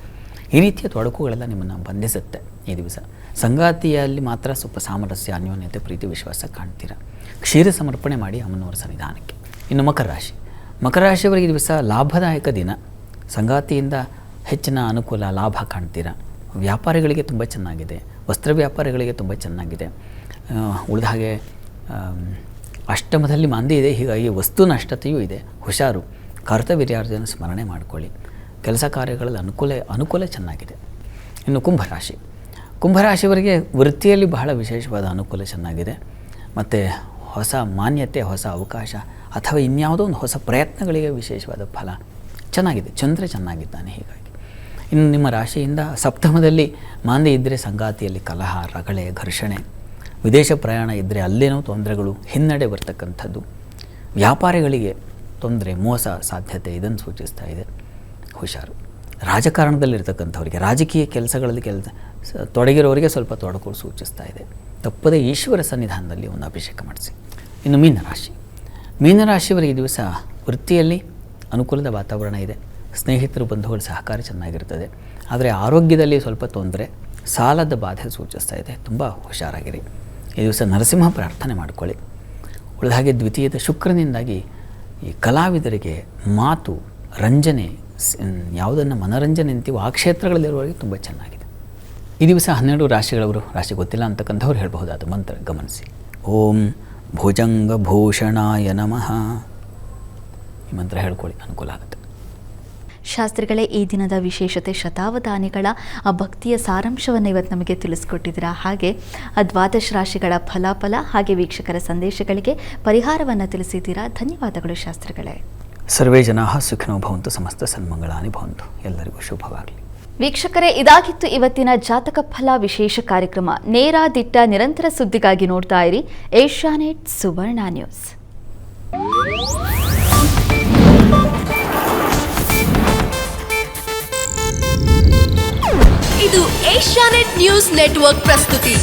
ಈ ರೀತಿಯ ತೊಡಕುಗಳೆಲ್ಲ ನಿಮ್ಮನ್ನು ಬಂಧಿಸುತ್ತೆ ಈ ದಿವಸ. ಸಂಗಾತಿಯಲ್ಲಿ ಮಾತ್ರ ಸ್ವಲ್ಪ ಸಾಮರಸ್ಯ, ಅನ್ಯೋನ್ಯತೆ, ಪ್ರೀತಿ, ವಿಶ್ವಾಸ ಕಾಣ್ತೀರ. ಕ್ಷೀರ ಸಮರ್ಪಣೆ ಮಾಡಿ ಅಮ್ಮನವರ ಸನ್ನಿಧಾನಕ್ಕೆ. ಇನ್ನು ಮಕರ ರಾಶಿಯವರಿಗೆ ಈ ದಿವಸ ಲಾಭದಾಯಕ ದಿನ. ಸಂಗಾತಿಯಿಂದ ಹೆಚ್ಚಿನ ಅನುಕೂಲ, ಲಾಭ ಕಾಣ್ತೀರಾ. ವ್ಯಾಪಾರಿಗಳಿಗೆ ತುಂಬ ಚೆನ್ನಾಗಿದೆ. ವಸ್ತ್ರ ವ್ಯಾಪಾರಿಗಳಿಗೆ ತುಂಬ ಚೆನ್ನಾಗಿದೆ. ಉಳಿದ ಹಾಗೆ ಅಷ್ಟಮದಲ್ಲಿ ಮಾಂದಿ ಇದೆ, ಹೀಗಾಗಿ ವಸ್ತು ನಷ್ಟತೆಯೂ ಇದೆ, ಹುಷಾರು. ಕರ್ತವ್ಯಾರ್ಜನ ಸ್ಮರಣೆ ಮಾಡಿಕೊಳ್ಳಿ. ಕೆಲಸ ಕಾರ್ಯಗಳಲ್ಲಿ ಅನುಕೂಲ ಚೆನ್ನಾಗಿದೆ. ಇನ್ನು ಕುಂಭರಾಶಿಯವರಿಗೆ ವೃತ್ತಿಯಲ್ಲಿ ಬಹಳ ವಿಶೇಷವಾದ ಅನುಕೂಲ ಚೆನ್ನಾಗಿದೆ. ಮತ್ತು ಹೊಸ ಮಾನ್ಯತೆ, ಹೊಸ ಅವಕಾಶ ಅಥವಾ ಇನ್ಯಾವುದೋ ಒಂದು ಹೊಸ ಪ್ರಯತ್ನಗಳಿಗೆ ವಿಶೇಷವಾದ ಫಲ ಚೆನ್ನಾಗಿದೆ. ಚಂದ್ರ ಚೆನ್ನಾಗಿದ್ದಾನೆ, ಹೀಗಾಗಿ ಇನ್ನು ನಿಮ್ಮ ರಾಶಿಯಿಂದ ಸಪ್ತಮದಲ್ಲಿ ಮಾಂದ್ಯ ಇದ್ದರೆ ಸಂಗಾತಿಯಲ್ಲಿ ಕಲಹ, ರಗಳೆ, ಘರ್ಷಣೆ, ವಿದೇಶ ಪ್ರಯಾಣ ಇದ್ದರೆ ಅಲ್ಲೇನೋ ತೊಂದರೆಗಳು, ಹಿನ್ನಡೆ ಬರ್ತಕ್ಕಂಥದ್ದು, ವ್ಯಾಪಾರಿಗಳಿಗೆ ತೊಂದರೆ, ಮೋಸ ಸಾಧ್ಯತೆ ಇದನ್ನು ಸೂಚಿಸ್ತಾ ಇದೆ. ಹುಷಾರು. ರಾಜಕಾರಣದಲ್ಲಿರ್ತಕ್ಕಂಥವರಿಗೆ, ರಾಜಕೀಯ ಕೆಲಸಗಳಲ್ಲಿ ತೊಡಗಿರೋರಿಗೆ ಸ್ವಲ್ಪ ತೊಡಕು ಸೂಚಿಸ್ತಾ ಇದೆ. ತಪ್ಪದೇ ಈಶ್ವರ ಸನ್ನಿಧಾನದಲ್ಲಿ ಒಂದು ಅಭಿಷೇಕ ಮಾಡಿಸಿ. ಇನ್ನು ಮೀನರಾಶಿಯವರಿಗೆ ಈ ದಿವಸ ವೃತ್ತಿಯಲ್ಲಿ ಅನುಕೂಲದ ವಾತಾವರಣ ಇದೆ. ಸ್ನೇಹಿತರು, ಬಂಧುಗಳ ಸಹಕಾರ ಚೆನ್ನಾಗಿರ್ತದೆ. ಆದರೆ ಆರೋಗ್ಯದಲ್ಲಿ ಸ್ವಲ್ಪ ತೊಂದರೆ, ಸಾಲದ ಬಾಧೆ ಸೂಚಿಸ್ತಾ ಇದೆ. ತುಂಬ ಹುಷಾರಾಗಿರಿ. ಈ ದಿವಸ ನರಸಿಂಹ ಪ್ರಾರ್ಥನೆ ಮಾಡಿಕೊಳ್ಳಿ. ಉಳಿದ ಹಾಗೆ ದ್ವಿತೀಯದ ಶುಕ್ರನಿಂದಾಗಿ ಈ ಕಲಾವಿದರಿಗೆ ಮಾತು, ರಂಜನೆ, ಯಾವುದನ್ನು ಮನೋರಂಜನೆ ಅಂತೀವೋ ಆ ಕ್ಷೇತ್ರಗಳಲ್ಲಿರುವವರಿಗೆ ತುಂಬ ಚೆನ್ನಾಗಿದೆ. ಈ ದಿವಸ 12 ರಾಶಿಗಳವರು, ರಾಶಿ ಗೊತ್ತಿಲ್ಲ ಅಂತಕ್ಕಂಥವ್ರು ಹೇಳಬಹುದಾದ ಮಂತ್ರ ಗಮನಿಸಿ. ಓಂ ಭುಜಂಗಭೂಷಣಾಯ ನಮಃ. ಈ ಮಂತ್ರ ಹೇಳ್ಕೊಳ್ಳಿ, ಅನುಕೂಲ ಆಗುತ್ತೆ. ಶಾಸ್ತ್ರಿಗಳೇ, ಈ ದಿನದ ವಿಶೇಷತೆ ಶತಾವಧಾನಿಗಳ ಆ ಭಕ್ತಿಯ ಸಾರಾಂಶವನ್ನು ಇವತ್ತು ನಮಗೆ ತಿಳಿಸ್ಕೊಟ್ಟಿದ್ದೀರಾ. ಹಾಗೆ ಆ ದ್ವಾದಶ ರಾಶಿಗಳ ಫಲಾಫಲ ಹಾಗೆ ವೀಕ್ಷಕರ ಸಂದೇಶಗಳಿಗೆ ಪರಿಹಾರವನ್ನು ತಿಳಿಸಿದ್ದೀರಾ. ಧನ್ಯವಾದಗಳು ಶಾಸ್ತ್ರಿಗಳೇ. ಸರ್ವೇ ಜನಾಃ ಸುಖಿನೋ ಭವಂತು, ಸಮಸ್ತ ಸನ್ಮಂಗಳಾನಿ ಭವಂತು. ಎಲ್ಲರಿಗೂ ಶುಭವಾಗಲಿ. ವೀಕ್ಷಕರೇ, ಇದಾಗಿತ್ತು ಇವತ್ತಿನ ಜಾತಕ ಫಲ ವಿಶೇಷ ಕಾರ್ಯಕ್ರಮ. ನೇರ ದಿಟ್ಟ ನಿರಂತರ ಸುದ್ದಿಗಾಗಿ ನೋಡ್ತಾ ಇರಿ ಏಷ್ಯಾನೆಟ್ ಸುವರ್ಣ ನ್ಯೂಸ್. ಇದು ಏಷ್ಯಾನೆಟ್ ನ್ಯೂಸ್ ನೆಟ್ವರ್ಕ್ ಪ್ರಸ್ತುತಿ.